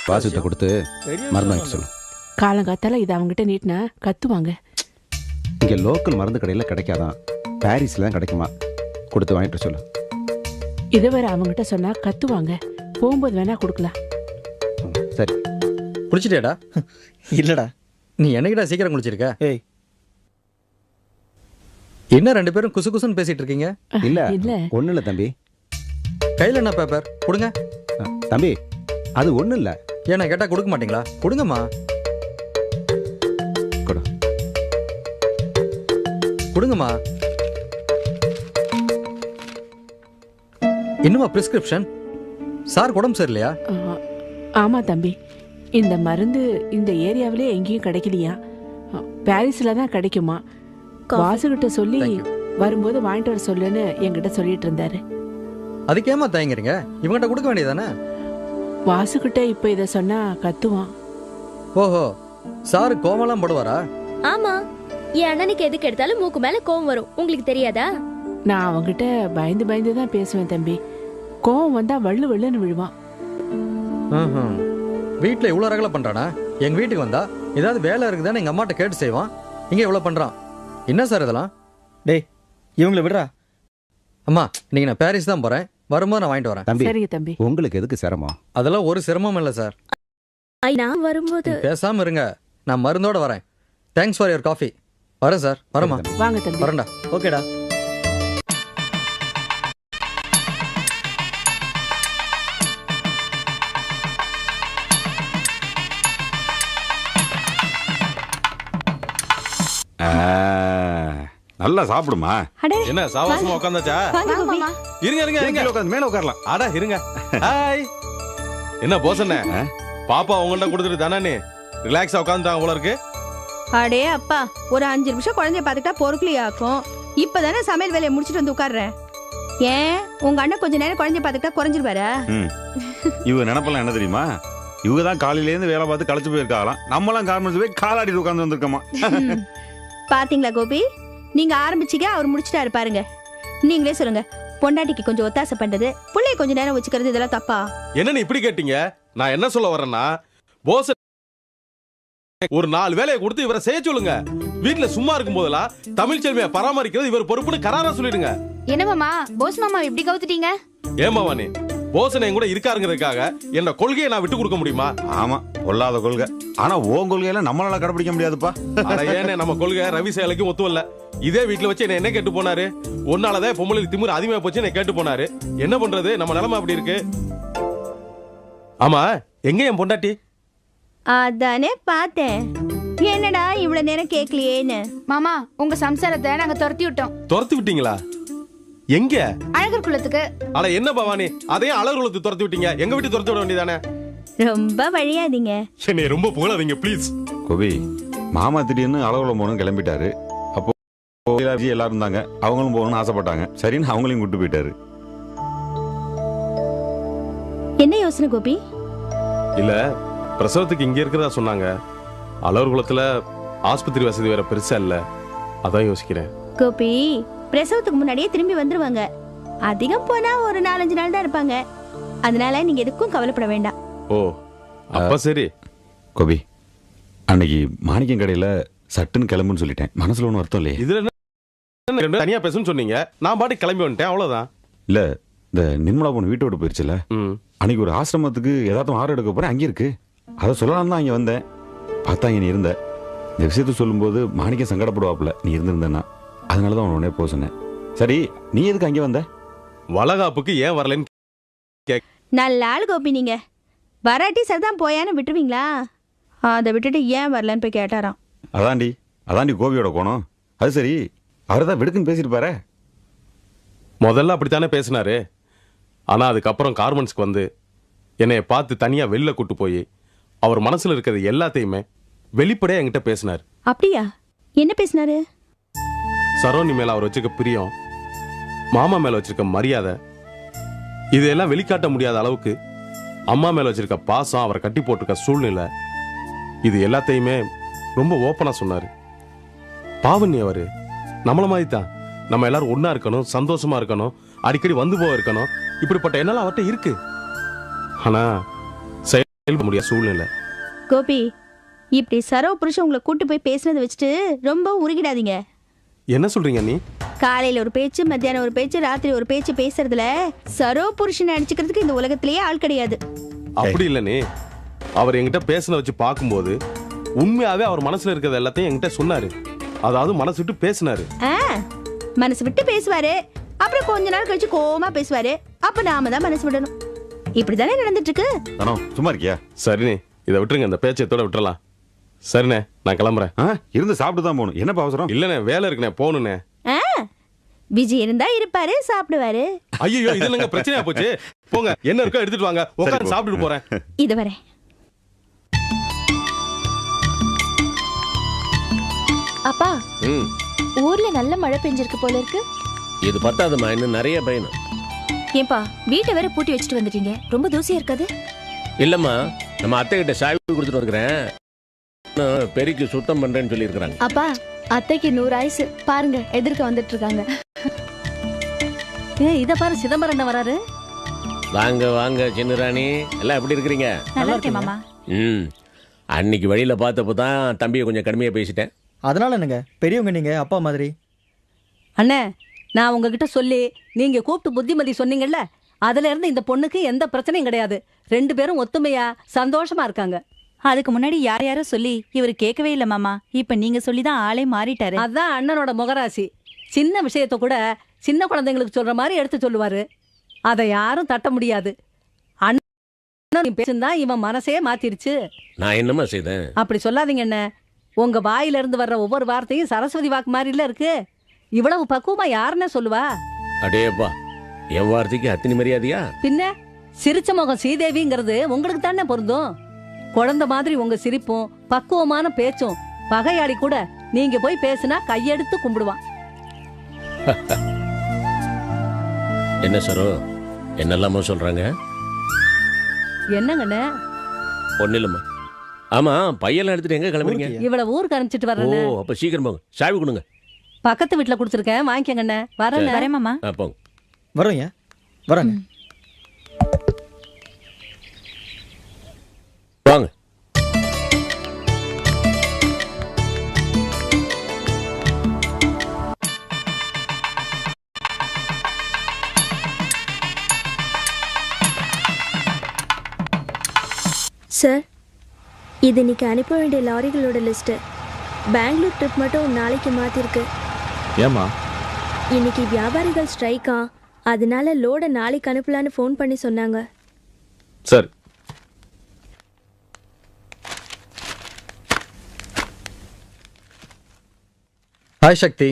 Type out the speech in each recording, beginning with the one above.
வாசத்தை கொடுத்து மருந்து வாங்கிட்டு சொல்லு. காலங்காத்தால இது அவங்ககிட்ட நீட்டினா கத்துவாங்க. இங்கே லோக்கல் மருந்து கடையில் கிடைக்காதான், பாரிஸ்ல தான் கிடைக்குமா, கொடுத்து வாங்கிட்டு சொல்லு. இதுவரை அவங்ககிட்ட சொன்னா கத்துவாங்க, போகும்போது வேணா கொடுக்கலாம். சரி. குளிச்சிட்டியாடா? இல்லடா. நீ என்னைக்கிட்ட சீக்கிரம் குளிச்சிருக்க? ஏய், என்ன ரெண்டு பேரும் குசு குசுன்னு பேசிட்டு இருக்கீங்க? இல்ல இல்ல ஒன்றும் இல்லை தம்பி. கையில் என்ன பேப்பர் கொடுங்க. தம்பி அது ஒன்றும் இல்லை. ஏன்னா கேட்டா கொடுக்க மாட்டீங்களா? கொடுங்கம்மா. கொடு. கொடுங்கம்மா. இன்னுமா பிரிஸ்கிரிப்ஷன்? சார் உடம்பு சரியில்லையா? ஆமா தம்பி, இந்த மருந்து இந்த ஏரியாவிலே எங்கேயும் கிடைக்கலையா, பாரிஸ்ல தான் கிடைக்குமா. வாசுகிட்ட சொல்லி வரும்போது வாங்கிட்டு வர சொல்லுன்னு என்கிட்ட சொல்லிட்டு இருந்தாரு. அதுக்கேமா தயங்குறீங்க? இவங்கிட்ட கொடுக்க வேண்டியதானே? வாசுகிட்ட இப்ப இத சொன்னா கத்துவான். ஓஹோ, சாரு கோவம்லாம் போடுவாரா? ஆமா, என் அண்ணனுக்கு எதுக்கு எடுத்தாலும் மூக்கு மேல கோவம் வரும், உங்களுக்கு தெரியாதா? நான் அவங்கிட்ட பயந்து பயந்து தான் பேசுவேன் தம்பி. கோவம் வந்தா வள்ளு வள்ளுன்னு விழுவான். வீட்டில் இவ்வளோ ரகலை பண்ணுறானா? எங்கள் வீட்டுக்கு வந்தா ஏதாவது வேலை இருக்குதான்னு எங்கள் அம்மாட்ட கேட்டு செய்வான். இங்கே இவ்வளோ பண்ணுறான். என்ன சார் இதெல்லாம்? டேய் இவங்களை விடுறா. அம்மா, நீங்கள் நான் பாரிஸ் தான் போகிறேன், வரும்போது நான் வாங்கிட்டு வரேன். தம்பி சரிங்க தம்பி. உங்களுக்கு எதுக்கு சிரமம்? அதெல்லாம் ஒரு சிரமம் இல்லை சார். நான் வரும்போது பேசாமல் இருங்க, நான் மருந்தோட வரேன். Thanks for your coffee. வரேன் சார். வரேம்மா. வாங்க தம்பி. வரேன்டா. ஓகேடா. நல்லா சாப்பிடுமா. என்ன சாவாசமா உட்காந்தாச்சா? இருங்க இருங்க இருங்க, உட்காந்து மேல உட்காரலாம். அட இருங்க. ஹாய். என்ன போசண்ணே, பாப்பா உங்கள்ட்ட கொடுத்துட்டு தானே நீ ரிலாக்ஸா உட்காந்துட்டாங்க போல இருக்கு. அடே அப்பா, ஒரு 5 நிமிஷம் குழந்தைய பார்த்துக்கிட்டா பொறுக்கலையாக்கும். இப்பதானே சமையல் வேலையை முடிச்சிட்டு வந்து உட்கார்றேன். ஏன் உங்க அண்ணன் கொஞ்ச நேரம் குழந்தைய பார்த்துக்கிட்டா குறைஞ்சிருவாரா? இவங்க நினைப்பெல்லாம் என்ன தெரியுமா, இவங்க தான் காலையில இருந்து வேலை பார்த்து களைச்சு போயிருக்காங்களாம். நம்மளாம் கார்மெண்ட்ஸ் போய் காலாடிட்டு உட்காந்து வந்திருக்கோமா. பாத்தீங்களா கோபி, நீங்க ஆரம்பிச்சீங்க, அவர் முடிச்சிட்டாரு பாருங்க. நீங்களே சொல்லுங்க, பொண்டாட்டிக்கு கொஞ்சம் ஒத்தாசை பண்றது, பிள்ளைய கொஞ்ச நேரம் வச்சுக்கிறது, இதெல்லாம் தப்பா? என்ன நீ இப்படி கேட்டீங்க? நான் என்ன சொல்ல வரேன்னா, போஸ் ஒரு 4 வேலையை கொடுத்து இவரை செய்ய சொல்லுங்க. வீட்டுல சும்மா இருக்கும் போதெல்லாம் தமிழ் செல்வியை பராமரிக்கிறது இவர் பொறுப்புன்னு கராரா சொல்லிடுங்க. என்ன மாமா, போஸ் மாமா இப்படி கவுத்துட்டீங்க? ஏமாவா நீ போசனை கூட இருக்காருங்கிறதுக்காக என்ன கொள்கையை நான் விட்டு கொடுக்க முடியுமா? ஆமா, பொல்லாத கொள்கை. ஆனா உன் கொள்கையில நம்மளால கடைபிடிக்க முடியாதுப்பா. அட ஏனே, நம்ம கொள்கை ரவி சேலைக்கும் ஒத்து வரல. இதே வீட்டுல வச்சு என்ன கேட்டு போனாரு. ஒன்னாலதான் பொம்பளைக்கு திமிரு அதிகமா போச்சு, என்ன கேட்டு போனாரு. என்ன பண்றது, நம்ம நிலைமை அப்படி இருக்கு. ஆமா, எங்க என் பொண்டாட்டி? அதானே பார்த்தேன். என்னடா இவ்வளவு நேரம் கேட்கலையேன்னு. மாமா, உங்க சம்சாரத்தை நாங்க துரத்தி விட்டோம். துரத்தி விட்டீங்களா? எங்க? அழகர் குலத்துக்கு. அட என்ன பவானி, அதையும் அழகர் குலத்துக்கு துரத்தி விட்டீங்க? எங்க வீட்டு துரத்தி விட வேண்டியதானே? ரொம்ப வழியாதீங்க. என்னை ரொம்ப புகழாதீங்க ப்ளீஸ். கோபி, மாமா திடீர்னு அலுவலம் போகணும் கிளம்பிட்டாரு. அப்போ எல்லாரும் இருந்தாங்க, அவங்களும் போகணும்னு ஆசைப்பட்டாங்க. சரின்னு அவங்களையும் கூட்டு போயிட்டாரு. என்ன யோசனை கோபி? இல்ல, பிரசவத்துக்கு இங்க இருக்கிறதா சொன்னாங்க. அலவர் குலத்துல ஆஸ்பத்திரி வசதி வேற பெருசா இல்ல, அதான் யோசிக்கிறேன். கோபி, பிரசவத்துக்கு முன்னாடியே திரும்பி வந்துருவாங்க. அதிகம் போனா ஒரு 4-5 நாள் தான் இருப்பாங்க. அதனால நீங்க எதுக்கும் கவலைப்பட வேண்டாம். ஓ, அப்ப சரி. கோபி, அன்னைக்கு மாணிக்கம் கடையில சட்டுன்னு கிளம்புன்னு சொல்லிட்டேன். மனசுல ஒன்றும் அர்த்தம் இல்லையே. இதுல என்ன தனியா பேசணும்னு சொன்னீங்க, நான் பாட்டு கிளம்பி வந்துட்டேன், அவ்வளவுதான். இல்ல, இந்த நிர்மலா பொண்ணு வீட்டை விட்டு போயிருச்சுல, அன்னைக்கு ஒரு ஆசிரமத்துக்கு ஏதாவது ஆறு எடுக்க போறேன், அங்கே இருக்கு. அதை சொல்லலாம் தான் இங்க வந்தேன். பார்த்தா இங்க நீ இருந்த. இந்த விஷயத்த சொல்லும்போது மாணிக்கம் சங்கடப்படுவாப்புல நீ இருந்திருந்தேன்னா. அதனாலதான் அவன் உடனே போக சொன்னேன். சரி, நீ எதுக்கு அங்கே வந்த? வளகாப்புக்கு ஏன் வரலன்னு. நல்ல ஆள் கோபி, நீங்க வராட்டி சரிதான் போயான்னு விட்டுருவீங்களா? அதை விட்டுட்டு ஏன் வரலன்னு போய் கேட்டாராம். அதாண்டி கோபியோட கோணம். அது சரி, அவர் தான் விடுக்குன்னு பேசியிருப்பாரு. முதல்ல அப்படித்தானே பேசினாரு. ஆனா அதுக்கப்புறம் கார்மெண்ட்ஸ்க்கு வந்து என்னைய பார்த்து தனியா வெளில கூட்டு போய் அவர் மனசுல இருக்கிறது எல்லாத்தையுமே வெளிப்படையா என்கிட்ட பேசினார். அப்படியா? என்ன பேசினாரு? சரோனி மேல அவர் வச்சிருக்க பிரியம், மாமா மேல வச்சிருக்க மரியாதை, இதெல்லாம் வெளிக்காட்ட முடியாத அளவுக்கு அம்மா மேல வச்சிருக்க பாசம், அவரை கட்டி போட்டிருக்க சூழ்நிலை, இது எல்லாத்தையுமே ரொம்ப ஓப்பனா சொன்னாரு. பாவண்ணி அவரு நம்மள மாதிரி தான். நம்ம எல்லாரும் ஒன்னா இருக்கணும், சந்தோஷமா இருக்கணும், அடிக்கடி வந்து போக இருக்கணும், இப்படிப்பட்ட எண்ணெல்லாம் அவர்கிட்ட இருக்கு. ஆனா செயல்பட முடியாத சூழ்நிலை. கோபி, இப்படி சரோ புருஷன் உங்களை கூட்டு போய் பேசுனதை வச்சுட்டு ரொம்ப உருகிடாதீங்க. என்ன சொல்றீங்க நீ? காலையில ஒரு பேச்சு, மத்தியானம் ஒரு பேச்சு, ராத்திரி ஒரு பேச்சு பேசுறதுல சரோ புருஷனை அடிச்சுக்கிறதுக்கு இந்த உலகத்திலேயே ஆள் கிடையாது. அப்படி இல்ல நீ. அவர் என்கிட்ட பேசின வச்சு பார்க்கும்போது உண்மையாவே அவர் மனசுல இருக்கிறது எல்லாத்தையும் என்கிட்ட சொன்னாரு. அதாவது மனசு விட்டு பேசினாரு. மனசு விட்டு பேசுவாரு, அப்புறம் கொஞ்ச நாள் கழிச்சு கோவமா பேசுவாரு. அப்ப நாம தான் மனசு விடணும். இப்படிதானே நடந்துட்டு இருக்கு. தானோ சும்மா இருக்கியா? சரிண்ணே, இதை விட்டுருங்க, இந்த பேச்சத்தோட விட்டுறலாம். சரிண்ணே, நான் கிளம்புறேன். இருந்து சாப்பிட்டு தான் போகணும். என்னப்பா அவசரம்? இல்லண்ணே, வேலை இருக்குண்ணே, போகணுண்ணே. விஜய் இருந்தா இருப்பாரு, சாப்பிடுவாரு. ஐயோ, இது என்னங்க பிரச்சனையா போச்சு? போங்க, என்ன இருக்கோ எடுத்துட்டு வாங்க, உட்காந்து சாப்பிட்டுட்டு போறேன். இது வரேன். அப்பா, ஊர்ல நல்ல மழை பெஞ்சிருக்கு போல இருக்கு. இது பத்தாதுமா, இன்னும் நிறைய பயணம். ஏன்பா, வீட்டை வேற பூட்டி வச்சுட்டு வந்துட்டீங்க, ரொம்ப தூசியா இருக்காது? இல்லம்மா, நம்ம அத்தை கிட்ட சாவி கொடுத்துட்டு வந்துக்கிறேன், பெருக்கி சுத்தம் பண்றேன்னு சொல்லி இருக்கிறாங்க. அப்பா, அத்தைக்கு 100 ஆயுசு. பாருங்க, எதிர்க்க வந்துட்டு இருக்காங்க. இத பாரு, சிதம்பரம் என்ன வராரு. வாங்க வாங்க சின்னராணி, எல்லாம் எப்படி இருக்கிறீங்க? நல்லா இருக்கேன் மாமா. அன்னைக்கு வழியில பார்த்தப்போ தான் தம்பியை கொஞ்சம் கடுமையா பேசிட்டேன். அதனால என்னங்க, பெரியவங்க நீங்க, அப்பா மாதிரி. அண்ணே, நான் உங்ககிட்ட சொல்லி நீங்க கூப்பிட்டு புத்திமதி சொன்னீங்கல்ல, அதுல இருந்து இந்த பொண்ணுக்கு எந்த பிரச்சனையும் கிடையாது. 2 பேரும் ஒத்துமையா சந்தோஷமா இருக்காங்க. அதுக்கு முன்னாடி யார் யாரோ சொல்லி இவர் கேட்கவே இல்லை மாமா. இப்ப நீங்க சொல்லிதான் ஆளே மாறிட்டாரு. அதான் அண்ணனோட முகராசி. சின்ன விஷயத்த கூட சின்ன குழந்தைங்களுக்கு சொல்ற மாதிரி எடுத்து சொல்லுவாரு. அதை யாரும் தட்ட முடியாது. அண்ணன் பேசுனா இவன் மனசே மாத்திருச்சு. நான் என்னம்மா செய்தேன்? அப்படி சொல்லாதீங்க அண்ணே. உங்க வாயில இருந்து வர்ற ஒவ்வொரு வார்த்தையும் சரஸ்வதி வாக்கு மாதிரி இல்ல இருக்கு. இவ்வளவு பக்குவமா யாருன்னு சொல்லுவா? அடேப்பா, என் வார்த்தைக்கு அத்தனை மரியாதையா? பின்ன சிரிச்ச முகம் சீதேவிங்கிறது உங்களுக்கு தானே பொருந்தும். குழந்தை மாதிரி உங்க சிரிப்பும் பக்குவமான பேச்சும் பகையாடி கூட நீங்க போய் பேசுனா கையெடுத்து கும்பிடுவான். என்ன சரோ, என்னெல்லாமோ சொல்றாங்க? என்னங்கண்ணே? ஒன்னும் இல்லம்மா. ஆமா, பையெல்லாம் எடுத்துட்டு எங்க கிளம்புறீங்க? இவ்வளவு ஊருக்கு அனுப்பிச்சிட்டு ஓ, வர்றேன்னு. அப்ப சீக்கிரம் போங்க, சாவி கொடுங்க. பக்கத்து வீட்டுல கொடுத்துருக்கேன், வாங்கிக்கங்கண்ணே. வரேன் மாமா. போங்க. வரோங்க, வராங்க. வாங்க. சார், இது இன்னைக்கு அனுப்ப வேண்டிய லாரிகளோட லிஸ்ட். பெங்களூர் ட்ரிப் மட்டும் நாளைக்கு மாத்திருக்கு. ஏமா? இன்னைக்கு வியாபாரிகள் ஸ்ட்ரைக்கா, அதனால லோட நாளைக்கு அனுப்பலான்னு ஃபோன் பண்ணி சொன்னாங்க. சரி. Hi Sakthi.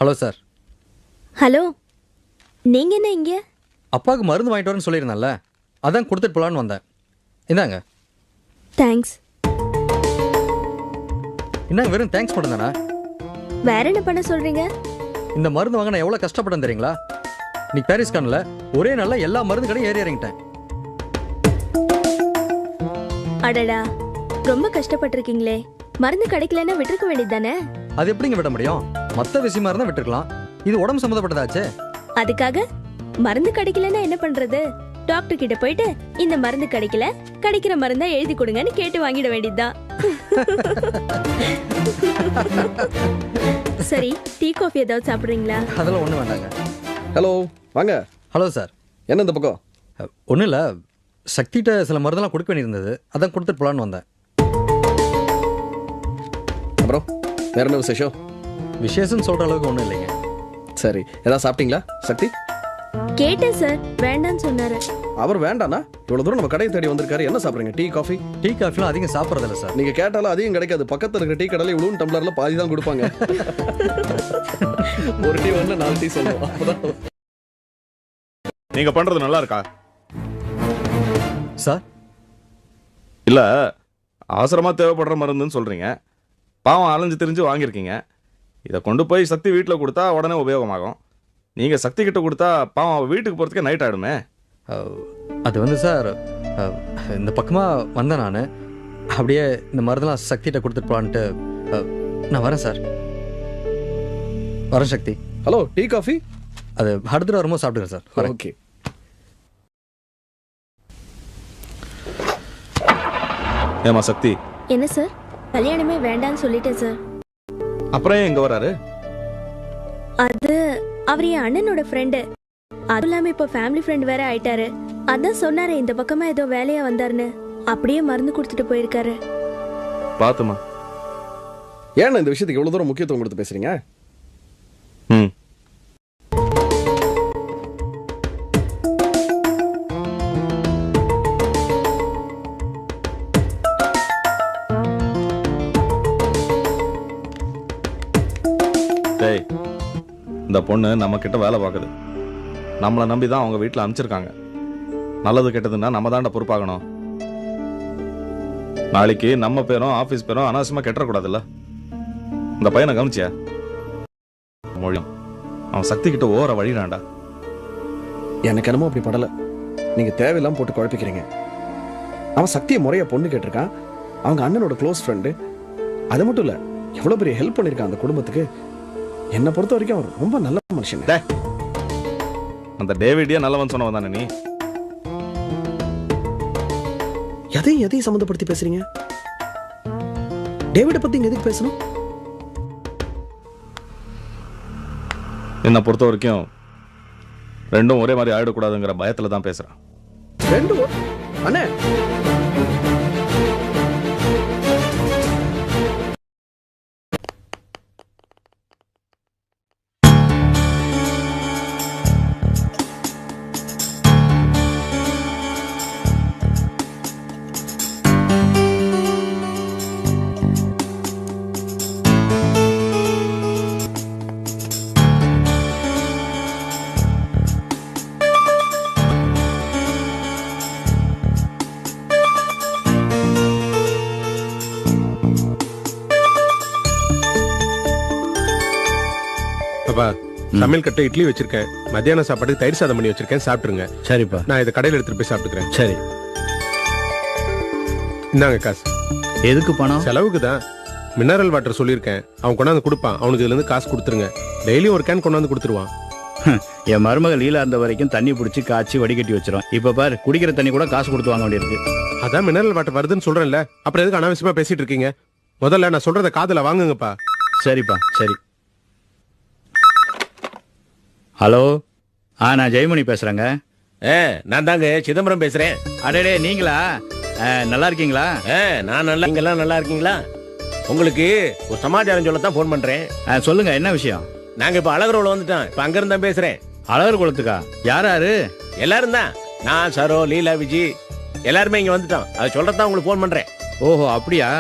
Hello sir. Hello, நீங்க என்ன இங்க? அப்பாவுக்கு மருந்து வாங்கிட்டு வரேன்னு சொல்லியிருந்தேன்ல, அதான் கொடுத்துட்டு போலான்னு வந்தேன். இந்தாங்க. தேங்க்ஸ். என்னங்க வெறும் தேங்க்ஸ் மட்டும் தானே? வேற என்ன பண்ண சொல்றீங்க? இந்த மருந்து வாங்க நான் எவ்வளோ கஷ்டப்பட்டேன் தெரியுங்களா? நீ பாரிஸ் கான்ல ஒரே நாள்ல எல்லா மருந்து கடையும் ஏறி இறங்கிட்டேன். அடடா, ரொம்ப கஷ்டப்பட்டிருக்கீங்களே. மருந்து கிடைக்கலன்னா விட்டுருக்க வேண்டியது தானே? அது எப்படிங்க விட முடியும்? மற்ற விஷயமா இருந்தா விட்டுருக்கலாம், இது உடம்பு சம்மந்தப்பட்டதாச்சே. அதுக்காக மருந்து கிடைக்கலன்னா என்ன பண்றது? டாக்டர் கிட்ட போயிட்டு இந்த மருந்து கிடைக்கல, கிடைக்கிற மருந்தா எழுதி கொடுங்கன்னு கேட்டு வாங்கிட வேண்டியதுதான். சரி, டீ காஃபி ஏதாவது சாப்பிடுறீங்களா? அதெல்லாம் ஒன்றும் வேண்டாங்க. ஹலோ, வாங்க. Hello sir. என்ன இந்த பக்கம்? ஒன்றும் இல்லை, சக்திகிட்ட சில மருந்தெல்லாம் கொடுக்க வேண்டியிருந்தது, அதான் கொடுத்துட்டு போலான்னு வந்தேன். அப்புறம் வேற என்ன விசேஷம்? விசேஷம் சொல்கிற அளவுக்கு ஒன்றும் இல்லைங்க. சரி, ஏதாவது சாப்பிட்டீங்களா சக்தி? கேட்டேன் சார், வேண்டான்னு சொன்னாரு. அவர் வேண்டானா? இவ்வளவு தூரம் நம்ம கடையை தேடி வந்திருக்காரு, என்ன சாப்பிடுறீங்க? Tea coffee? டீ காஃபிலாம் அதிகம் சாப்பிட்றதில்ல சார். நீங்க கேட்டாலும் அதிகம் கிடைக்காது. பக்கத்துல இருக்கிற டீ கடையில இவ்வளவு டம்ளர்ல பாதி தான் கொடுப்பாங்க. ஒரு டீ வந்து 4 டீ சொல்லுவோம். நீங்க பண்றது நல்லா இருக்கா சார்? இல்ல, அவசரமா தேவைப்படுற மருந்துன்னு சொல்றீங்க. பாவம் அலைஞ்சு திரிஞ்சு வாங்கியிருக்கீங்க. இதை கொண்டு போய் சக்தி வீட்டில் கொடுத்தா உடனே உபயோகமாகும். நீங்க சக்தி கிட்ட கொடுத்தா பாவம் அவ வீட்டுக்கு போறதுக்கே நைட் ஆயிடுமே. அது வந்து சார், இந்த பக்கமாக வந்தேன் நான். அப்படியே இந்த மருந்தெல்லாம் சக்திகிட்ட கொடுத்துட்டு போலான்ட்டு நான் வரேன் சார். வரேன் சக்தி. Hello, tea coffee? அது அடுத்த வரும்போது சாப்பிடுங்க சார். ஓகே. ஏமா சக்தி, என்ன சார், கல்யாணமே வேண்டான்னு சொல்லிட்டேன் சார். அப்புறம் ஏன் இங்க வராரு? அது அவர் என் அண்ணனோட ஃப்ரெண்டு, அதுவும் இல்லாம இப்ப ஃபேமிலி ஃப்ரெண்ட் வேற ஆயிட்டாரு. அதான் சொன்னாரு இந்த பக்கமா ஏதோ வேலையா வந்தாருன்னு, அப்படியே மருந்து கொடுத்துட்டு போயிருக்காரு. பாத்துமா. ஏன் இந்த விஷயத்துக்கு எவ்வளவு தூரம் முக்கியத்துவம் கொடுத்து பேசுறீங்க? ம். டேய், இந்த பொண்ணு நம்ம கிட்ட வேலை பார்க்குது. நம்மளை நம்பி தான் அவங்க வீட்டில் அனுப்பிச்சிருக்காங்க. நல்லது கெட்டதுன்னா நம்ம தாண்ட பொறுப்பாகணும். நாளைக்கு நம்ம பேரும் ஆபீஸ் பேரும் அனாவசியமா கெட்டக்கூடாதுல்ல. இந்த பையனை கவனிச்சியா? மொழியும் அவன் சக்தி கிட்ட ஓர வழிடாண்டா. எனக்கு என்னமோ அப்படி படல. நீங்க தேவையில்லாம போட்டு குழப்பிக்கிறீங்க. அவன் சக்தியை முறையா பொண்ணு கேட்டிருக்கான். அவங்க அண்ணனோட க்ளோஸ் ஃப்ரெண்டு. அது மட்டும் இல்ல, எவ்வளவு பெரிய ஹெல்ப் பண்ணிருக்கான் அந்த குடும்பத்துக்கு. என்னை பொறுத்த வரைக்கும் அவர் ரொம்ப நல்ல மனுஷன். அந்த டேவிடியா நல்லவன் சொன்னவன் தானே நீ? எதையும் சம்மந்தப்படுத்தி பேசுறீங்க? டேவிட பத்தி இங்க எதுக்கு பேசணும்? என்னை பொறுத்த வரைக்கும் ரெண்டும் ஒரே மாதிரி ஆயிடக்கூடாதுங்கிற பயத்துல தான் பேசுறேன். ரெண்டும் அண்ணே, சமையல் கட்ட இட்லி வச்சிருக்கேன். மத்தியான சாப்பாட்டுக்கு தயிர் சாதம் பண்ணி வச்சிருக்கேன், சாப்பிட்டுருங்க. சரிப்பா. நான் இதை கடையில் எடுத்துட்டு போய் சாப்பிட்டுக்கிறேன். சரி. இந்தாங்க காசு. எதுக்கு பணம்? செலவுக்கு தான். மினரல் வாட்டர் சொல்லியிருக்கேன், அவன் கொண்டாந்து கொடுப்பான். அவனுக்கு இதுல இருந்து காசு கொடுத்துருங்க. டெய்லியும் ஒரு கேன் கொண்டாந்து கொடுத்துருவான். என் மருமகள் லீலா இருந்த வரைக்கும் தண்ணி பிடிச்சி காய்ச்சி வடிகட்டி வச்சிரும். இப்ப பாரு, குடிக்கிற தண்ணி கூட காசு கொடுத்து வாங்க வேண்டியிருக்கு. அதான் மினரல் வாட்டர் வருதுன்னு சொல்றேன்ல, அப்புறம் எதுக்கு அனாவசியமா பேசிட்டு இருக்கீங்க? முதல்ல நான் சொல்றத காதுல வாங்குங்கப்பா. சரிப்பா, சரி. ஹலோ, நான் ஜெயமணி பேசுறேங்க. நான் தாங்க சிதம்பரம் பேசுறேன். அடடே, நீங்களா? நல்லா இருக்கீங்களா? நான் நல்லா. நீங்கெல்லாம் நல்லா இருக்கீங்களா? உங்களுக்கு ஒரு சமாச்சாரம் சொல்லத்தான் போன் பண்றேன். சொல்லுங்க, என்ன விஷயம்? நாங்க இப்ப அழகரோல வந்துட்டோம். இப்ப அங்க இருந்தா பேசுறேன். அழகர் குளத்துக்கா? யாராரு? எல்லாரும் தான். நான், சரோ, லீலா, விஜி எல்லாருமே இங்க வந்துட்டோம். அதை சொல்றதான் உங்களுக்கு போன் பண்றேன். ஓஹோ, அப்படியா?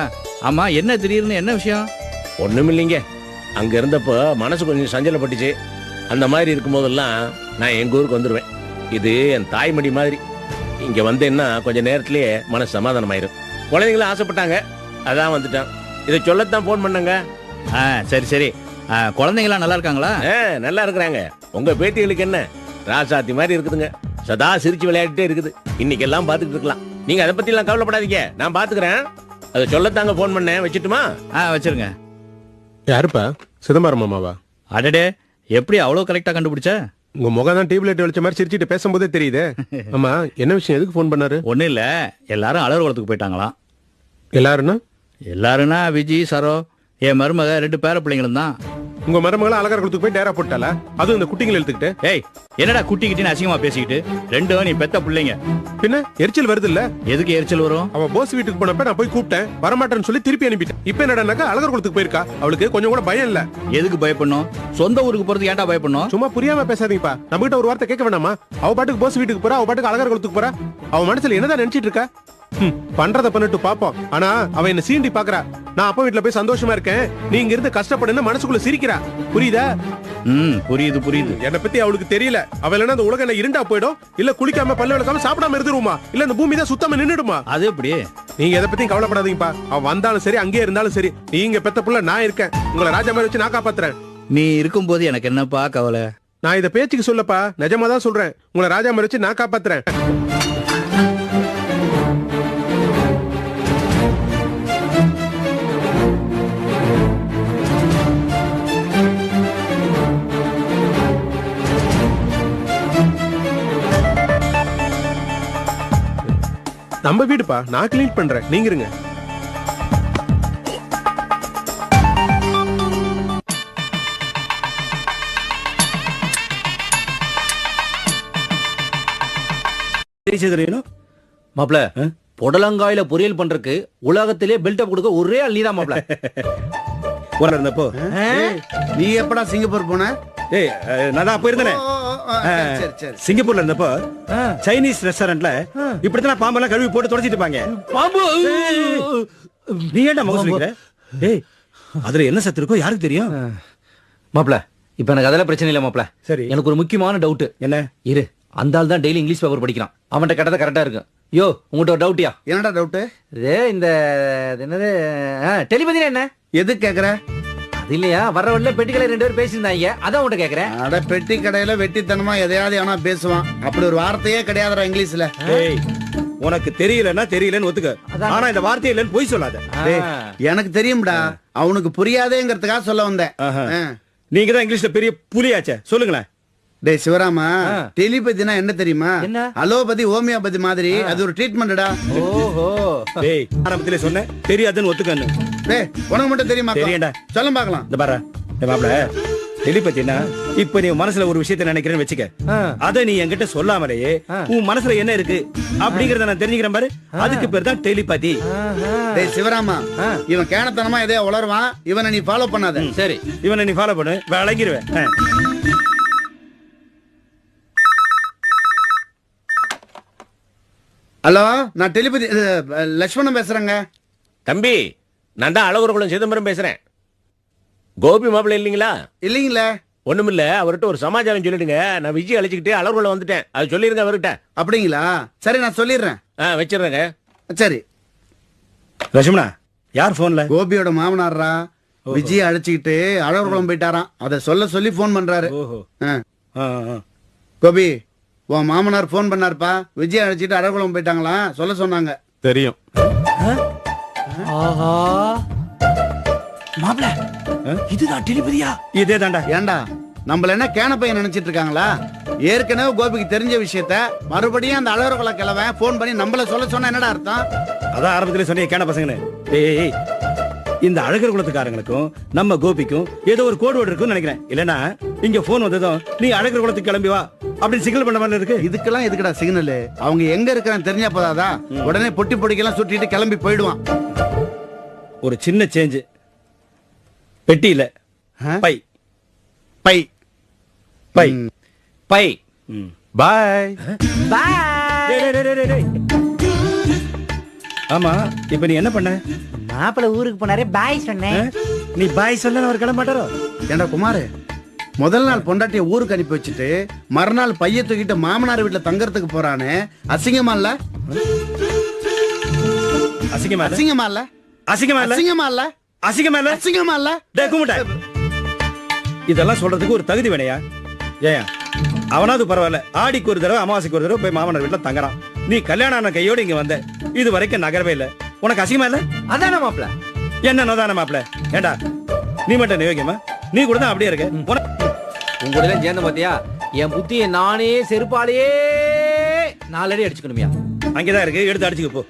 ஆமா, என்ன திடீர்னு, என்ன விஷயம்? ஒண்ணும் இல்லைங்க. அங்க இருந்தப்போ மனசு கொஞ்சம் சஞ்சலப்பட்டுச்சு. அந்த மாதிரி இருக்கும் போதெல்லாம் நான் எங்க ஊருக்கு வந்துடுவேன். இது என் தாய்மடி மாதிரி. இங்க வந்தேன்னா கொஞ்ச நேரத்திலேயே மனசு சமாதானம் ஆயிரும். குழந்தைங்களும் ஆசைப்பட்டாங்க, அதான் வந்துட்டான். இதை சொல்லத்தான் போன் பண்ணங்க. சரி சரி. குழந்தைங்களாம் நல்லா இருக்காங்களா? நல்லா இருக்கிறாங்க. உங்க பேத்திகளுக்கு என்ன ராசாத்தி மாதிரி இருக்குதுங்க. சதா சிரிச்சு விளையாடிட்டே இருக்குது. இன்னைக்கு எல்லாம் பாத்துக்கிட்டு இருக்கலாம். நீங்க அதை பத்தி எல்லாம் கவலைப்படாதீங்க, நான் பாத்துக்கிறேன். அதை சொல்லத்தாங்க போன் பண்ணேன். வச்சுட்டுமா? வச்சிருங்க. யாருப்பா? சிதம்பரம் மாமாவா? அடடே, எப்படி அவ்வளவு கரெக்டா கண்டுபிடிச்ச? உங்க முகம் தான் டியூப்லைட் வச்ச மாதிரி சிரிச்சிட்டு பேசும்போதே தெரியுது. ஆமா, என்ன விஷயம்? எதுக்கு போன் பண்ணாரு? ஒன்னும் இல்ல, எல்லாரும் அழகர் குளத்துக்கு போயிட்டாங்களாம். எல்லாருன்னா? எல்லாருன்னா விஜி, சரோ, என் மருமக, 2 பேர பிள்ளைங்களும் தான். உங்க மருமகளை அழகர் குளத்துக்கு போய் டேரா போட்டால? அதுவும் இந்த குட்டிங்களை எடுத்துக்கிட்டு? ஏய், என்னடா குட்டிக்கிட்டின்னு அசிங்கமா பேசிக்கிட்டு? 2 நீ பெத்த பிள்ளைங்க. பின்ன எரிச்சல் வருது இல்ல? எதுக்கு எரிச்சல் வரும்? அவ போஸ் வீட்டுக்கு போனப்ப நான் போய் கூப்பிட்டேன், வரமாட்டேன்னு சொல்லி திருப்பி அனுப்பிட்டேன். இப்ப என்னடானாக்கா அழகர் குளத்துக்கு போயிருக்கா. அவளுக்கு கொஞ்சம் கூட பயம் இல்ல. எதுக்கு பயப்படணும்? சொந்த ஊருக்கு போறது ஏன்டா பயப்படணும்? சும்மா புரியாம பேசாதீங்கப்பா. நம்ம கிட்ட ஒரு வார்த்தை கேட்க வேணாமா? அவ பாட்டுக்கு போஸ் வீட்டுக்கு போறா, அவ பாட்டுக்கு அழகர் குளத்துக்கு போறா. அவ மனசுல என்னதான் நினைச்சிட்டு இருக்கா? பண்றத பண்ணிட்டு பாப்போம். ஆனா அவ என்ன சீண்டி பாக்குறா. நான் அப்பா வீட்டுல போய் சந்தோஷமா இருக்கேன், நீங்க இருந்து கஷ்டப்படுன்னு மனசுக்குள்ள சிரிக்கிறா. புரியுதா? புரியுது புரியுது. என்னை பத்தி அவளுக்கு தெரியல. அவ இல்லைன்னா அந்த உலகம் என்ன இருண்டா போயிடும், இல்ல குளிக்காம பல்ல விளக்காம சாப்பிடாம இருந்துருமா, இல்ல இந்த பூமி தான் சுத்தமா நின்னுடுமா? அது எப்படி? நீங்க எதை பத்தியும் கவலைப்படாதீங்கப்பா. அவ வந்தாலும் சரி, அங்கேயே இருந்தாலும் சரி, நீங்க பெத்த புள்ள நான் இருக்கேன். உங்களை ராஜா மாதிரி வச்சு நான் காப்பாத்துறேன். நீ இருக்கும்போது எனக்கு என்னப்பா கவலை? நான் இதை பேச்சுக்கு சொல்லப்பா, நிஜமா தான் சொல்றேன். உங்களை ராஜா மாதிரி வச்சு நான் காப்பாத்துறேன். நம்ம வீடுப்பா, நான் கிளீன் பண்றேன், நீங்க இருங்க. தெரியணும் மாப்ள புடலங்காயில பொரியல் பண்றதுக்கு உலகத்திலே பில்டப் கொடுக்க ஒரே ஆள் நீதான் மாப்ள. ஊர்ல இருந்தப்போ நீ எப்படா சிங்கப்பூர் போன? ஏய் நான் தான் அப்ப இருந்தேனே. சரி சரி. சிங்கப்பூர்ல இருந்தப்போ சைனீஸ் ரெஸ்டாரண்ட்ல இப்படித்தான் பாம்பெல்லாம் கழுவி போட்டு தொடச்சிட்டு இருப்பாங்க. பாம்பு நீ ஏன்டா முகம் சொல்லிக்கிற? ஏய் அதுல என்ன சத்து இருக்கோ யாருக்கு தெரியும்? மாப்ள இப்ப எனக்கு அதெல்லாம் பிரச்சனை இல்ல மாப்ள. சரி எனக்கு ஒரு முக்கியமான டவுட். என்ன? இரு, அந்த ஆள் தான் டெய்லி இங்கிலீஷ் பேப்பர் படிக்கிறான். அவன்கிட்ட கேட்டதா கரெக்டா இருக்கும். யோ உங்கள்கிட்ட ஒரு டவுட்டியா? என்னடா டவுட்? இந்த என்னது டெலிபதினா என்ன? எது கேக்குற? அது இல்லையா, வர்ற வழியில பெட்டி கடையில 2 பேர் பேசியிருந்தாங்க, அதான் உங்கள்கிட்ட கேக்குறேன். அட பெட்டி கடையில வெட்டித்தனமா எதையாவது ஆனா பேசுவான். அப்படி ஒரு வார்த்தையே கிடையாதுடா இங்கிலீஷ்ல. ஏய் உனக்கு தெரியலன்னா தெரியலன்னு ஒத்துக்க. ஆனா இந்த வார்த்தை இல்லன்னு போய் சொல்லாத. எனக்கு தெரியும்டா, அவனுக்கு புரியாதேங்கிறதுக்காக சொல்ல வந்தேன். நீங்க தான் இங்கிலீஷ்ல பெரிய புலியாச்சே, சொல்லுங்களேன். டேய் சிவராமா, டெலிபதினா என்ன தெரியுமா? அலோபதி ஹோமியோபதி மாதிரி அது ஒரு ட்ரீட்மெண்ட்டா. ஓஹோ. டேய் ஆரம்பத்திலே சொன்னேன் தெரியாதுன்னு ஒத்துக்கன்னு. டேய் உனக்கு மட்டும் தெரியுமா? தெரியும்டா. சொல்ல பார்க்கலாம். இந்த பாரு மாப்ள, டெலிபதினா இப்ப நீ மனசுல ஒரு விஷயத்தை நினைக்கிறேன்னு வச்சுக்க, அத நீ என்கிட்ட சொல்லாமலேயே உன் மனசுல என்ன இருக்கு அப்படிங்கறத நான் தெரிஞ்சுக்கிறேன் பாரு, அதுக்கு பேர் தான் டெலிபதி. டேய் சிவராமா, இவன் கேனத்தனமா எதையோ உளருவான், இவனை நீ ஃபாலோ பண்ணாத. சரி இவனை நீ ஃபாலோ பண்ணு, விளங்கிடுவேன். ஹலோ, நான் டெலிபதி லட்சுமணன் பேசுறேங்க. தம்பி, நான் தான் அழகுரகுளம் சிதம்பரம் பேசுறேன். கோபி மாப்பிள்ள இல்லீங்களா? இல்லீங்களே. ஒண்ணுமில்ல, அவர்கிட்ட ஒரு சமாச்சாரம் சொல்லிடுங்க. நான் விஜய் அழைச்சிக்கிட்டு அழகுரகுளம் வந்துட்டேன், அது சொல்லிருங்க அவர்கிட்ட. அப்படிங்களா? சரி நான் சொல்லிடுறேன். வச்சிடுறேங்க. சரி. லட்சுமணா, யார் போன்ல? கோபியோட மாமனாரா விஜய் அழைச்சிக்கிட்டு அழகுரகுளம் போயிட்டாராம், அதை சொல்ல சொல்லி போன் பண்றாரு. கோபி, உன் மாமனார் போன் பண்ணாருப்பா, விஜய் அழைச்சிட்டு அழகுளம் போயிட்டாங்களாம், சொல்ல சொன்னாங்க. தெரியும். ஆஹா மாப்ள, இதுதான் டெலிபதியா? இதே தாண்டா. ஏண்டா நம்மள என்ன கேன பையன் நினைச்சிட்டு இருக்காங்களா? ஏற்கனவே கோபிக்கு தெரிஞ்ச விஷயத்த மறுபடியும் அந்த அழகுரகுளம் கிழவன் போன் பண்ணி நம்மள சொல்ல சொன்னா என்னடா அர்த்தம்? அதான் ஆரம்பத்திலே சொன்னீங்க கேன பசங்கன்னு. ஏய் இந்த அழகர் குலத்துக்காரங்களுக்கும் நம்ம கோபிக்கும் ஏதோ ஒரு கோடு வேர்டு இருக்குன்னு நினைக்கிறேன். இல்லனா இங்க போன் வந்ததும் நீ அழகர் குலத்துக்கு கிளம்பி வா அப்படி சிக்னல் பண்ண மாதிரி இருக்கு. இதுக்கெல்லாம் எதுக்குடா சிக்னல்? அவங்க எங்க இருக்கான்னு தெரிஞ்சா போதாதா? உடனே பொட்டி பொடிக்கெல்லாம் சுட்டிட்டு கிளம்பி போயிடுவான். ஒரு சின்ன சேஞ்ச். பெட்டி இல்ல, பை பை பை பை. பாய் பாய். ஆமா, இப்ப நீ என்ன பண்ண? மாப்பிள்ள ஊருக்கு போனாரே, பாய் சொன்னேன். நீ பாய் சொல்ல அவர் கிளம்ப மாட்டாரோ? ஏண்டா குமார், முதல் நாள் பொண்டாட்டிய ஊருக்கு அனுப்பி வச்சுட்டு மறுநாள் பைய தூக்கிட்டு மாமனார் வீட்டுல தங்கறதுக்கு போறானே, அசிங்கமா இல்ல? அசிங்கமா இல்ல? அசிங்கமா இல்ல? அசிங்கமா இல்ல? அசிங்கமா இல்ல? அசிங்கமா இல்ல? அசிங்கமா இல்ல? டேய் குமுட்டா, இதெல்லாம் சொல்றதுக்கு ஒரு தகுதி வேணையா? ஏன் அவனாவது பரவாயில்ல, ஆடிக்கு ஒரு தடவை அமாவாசைக்கு ஒரு தடவை போய் மாமனார் வீட்டுல தங்கறான். நீ கல்யாணம் ஆன கையோடு இங்க வந்த, இது வரைக்கும் நகரவே இல்ல. உனக்கு அசிங்கமா இல்ல? அதான மாப்ள. என்ன நோதான மாப்ள? ஏண்டா நீ மட்டும் நியோகியமா? நீ கூட தான் அப்படியே இருக்க. உங்களோட சேர்ந்த பாத்தியா, என் புத்தியை நானே செருப்பாலேயே 4 அடி அடிச்சுக்கணுமியா? அங்கேதான் இருக்கு, எடுத்து அடிச்சுக்க போ.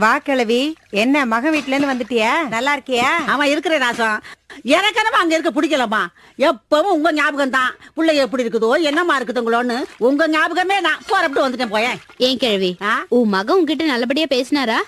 வா கிழவி, என்ன மக வீட்டுல இருந்து வந்துட்டியா? நல்லா இருக்கியா? அவன் இருக்கிற ராசம் எனக்கு என்னமா அங்க இருக்க பிடிக்கலமா. எப்பவும் உங்க ஞாபகம் தான். பிள்ளைங்க எப்படி இருக்குதோ என்னமா இருக்குதுங்களோன்னு உங்க ஞாபகமே நான் போறப்பட்டு வந்துட்டேன். போயேன். ஏன் கிழவி, உன் மகன் உங்ககிட்ட நல்லபடியா பேசினாரா?